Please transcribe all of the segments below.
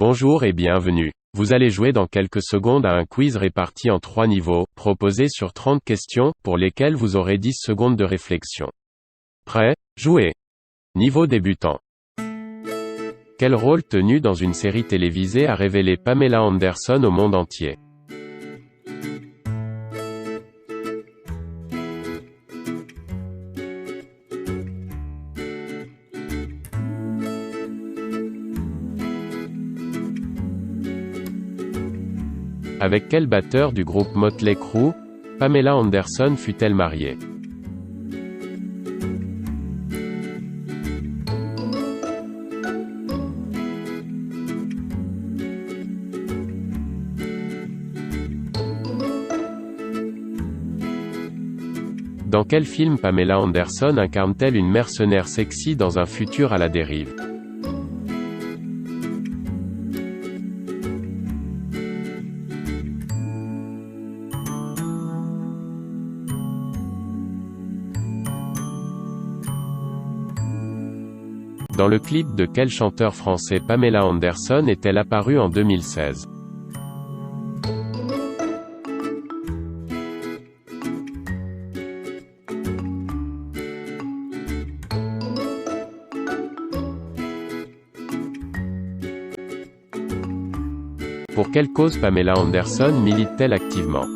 Bonjour et bienvenue. Vous allez jouer dans quelques secondes à un quiz réparti en 3 niveaux, proposé sur 30 questions, pour lesquelles vous aurez 10 secondes de réflexion. Prêt? Jouez. Niveau débutant. Quel rôle tenu dans une série télévisée a révélé Pamela Anderson au monde entier? Avec quel batteur du groupe Motley Crue, Pamela Anderson fut-elle mariée? Dans quel film Pamela Anderson incarne-t-elle une mercenaire sexy dans un futur à la dérive? Dans le clip de quel chanteur français Pamela Anderson est-elle apparue en 2016? Pour quelle cause Pamela Anderson milite-t-elle activement?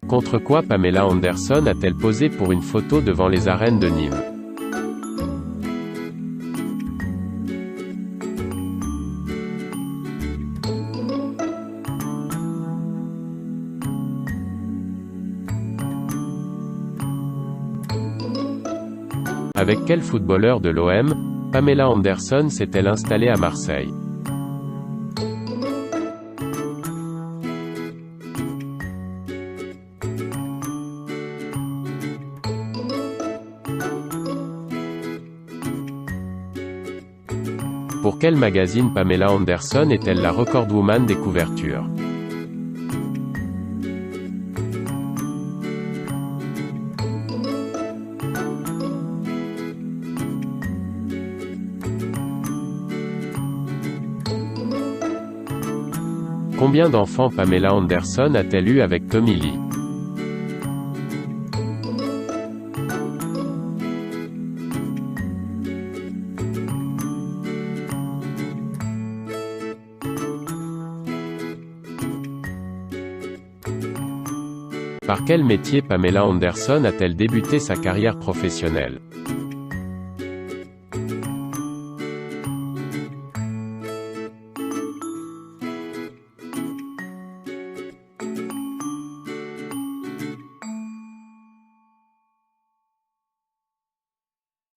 Contre quoi Pamela Anderson a-t-elle posé pour une photo devant les arènes de Nîmes? Avec quel footballeur de l'OM, Pamela Anderson s'est-elle installée à Marseille? Pour quel magazine Pamela Anderson est-elle la recordwoman des couvertures? Combien d'enfants Pamela Anderson a-t-elle eu avec Tommy Lee? Par quel métier Pamela Anderson a-t-elle débuté sa carrière professionnelle?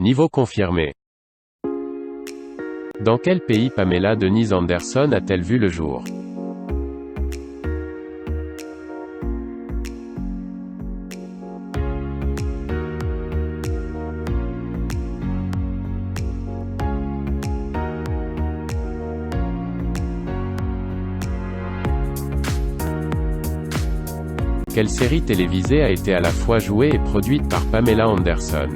Niveau confirmé. Dans quel pays Pamela Denise Anderson a-t-elle vu le jour? Quelle série télévisée a été à la fois jouée et produite par Pamela Anderson?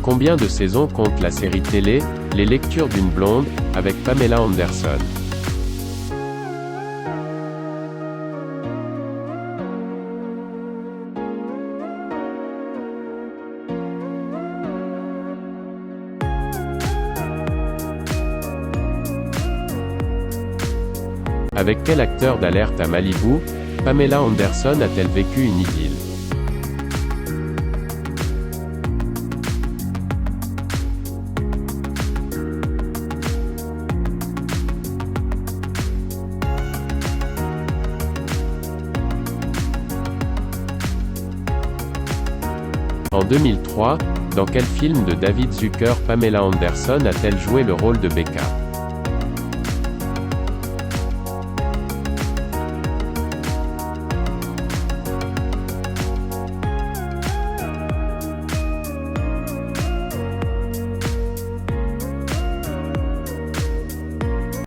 Combien de saisons compte la série télé, Les Lectures d'une blonde, avec Pamela Anderson? Avec quel acteur d'Alerte à Malibu, Pamela Anderson a-t-elle vécu une idylle? En 2003, Dans quel film de David Zucker Pamela Anderson a-t-elle joué le rôle de Becca?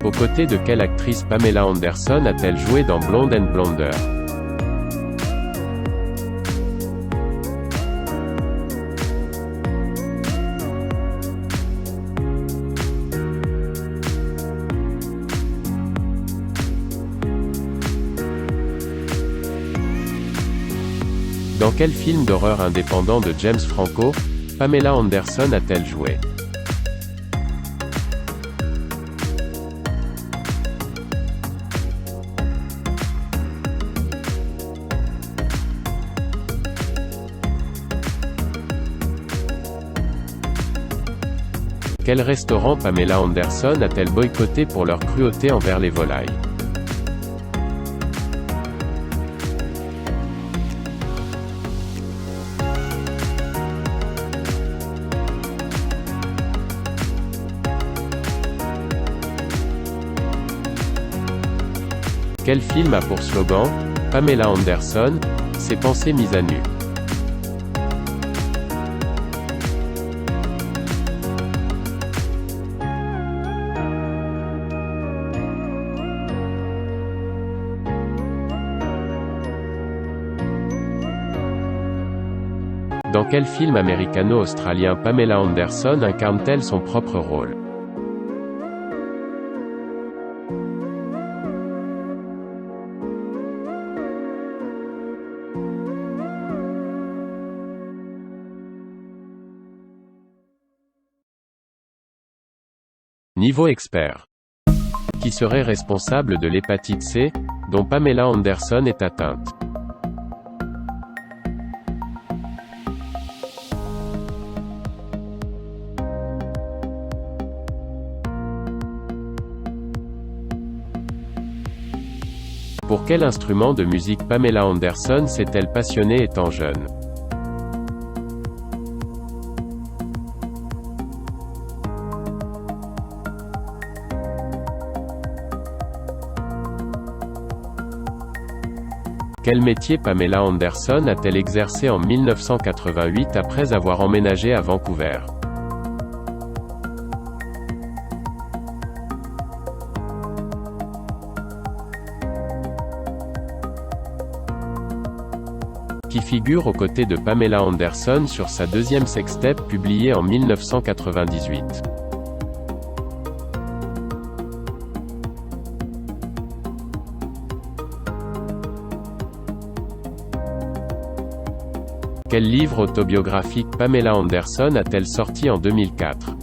Aux côtés de quelle actrice Pamela Anderson a-t-elle joué dans Blonde and Blonder? Dans quel film d'horreur indépendant de James Franco, Pamela Anderson a-t-elle joué? Quel restaurant Pamela Anderson a-t-elle boycotté pour leur cruauté envers les volailles? Quel film a pour slogan « Pamela Anderson, ses pensées mises à nu ». Dans quel film américano-australien Pamela Anderson incarne-t-elle son propre rôle? Niveau expert. Qui serait responsable de l'hépatite C, dont Pamela Anderson est atteinte? Pour quel instrument de musique Pamela Anderson s'est-elle passionnée étant jeune? Quel métier Pamela Anderson a-t-elle exercé en 1988 après avoir emménagé à Vancouver? Qui figure aux côtés de Pamela Anderson sur sa deuxième sextape publiée en 1998. Quel livre autobiographique Pamela Anderson a-t-elle sorti en 2004?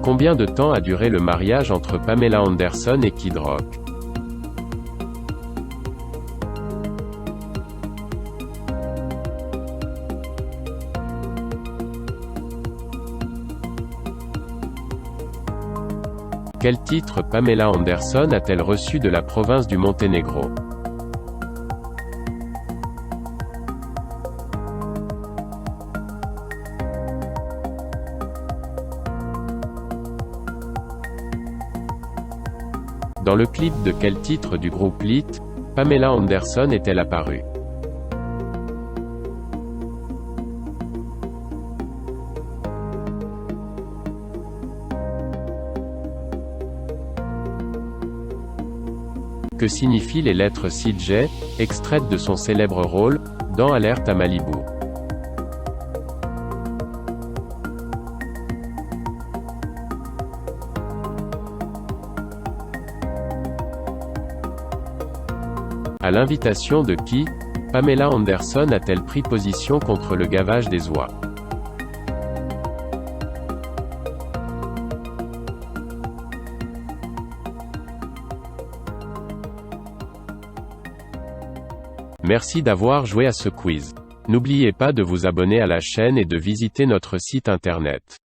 Combien de temps a duré le mariage entre Pamela Anderson et Kid Rock? Quel titre Pamela Anderson a-t-elle reçu de la province du Monténégro? Dans le clip de quel titre du groupe Lit, Pamela Anderson est-elle apparue? Que signifient les lettres CJ, extraites de son célèbre rôle, dans Alerte à Malibu? À l'invitation de qui, Pamela Anderson a-t-elle pris position contre le gavage des oies? Merci d'avoir joué à ce quiz. N'oubliez pas de vous abonner à la chaîne et de visiter notre site internet.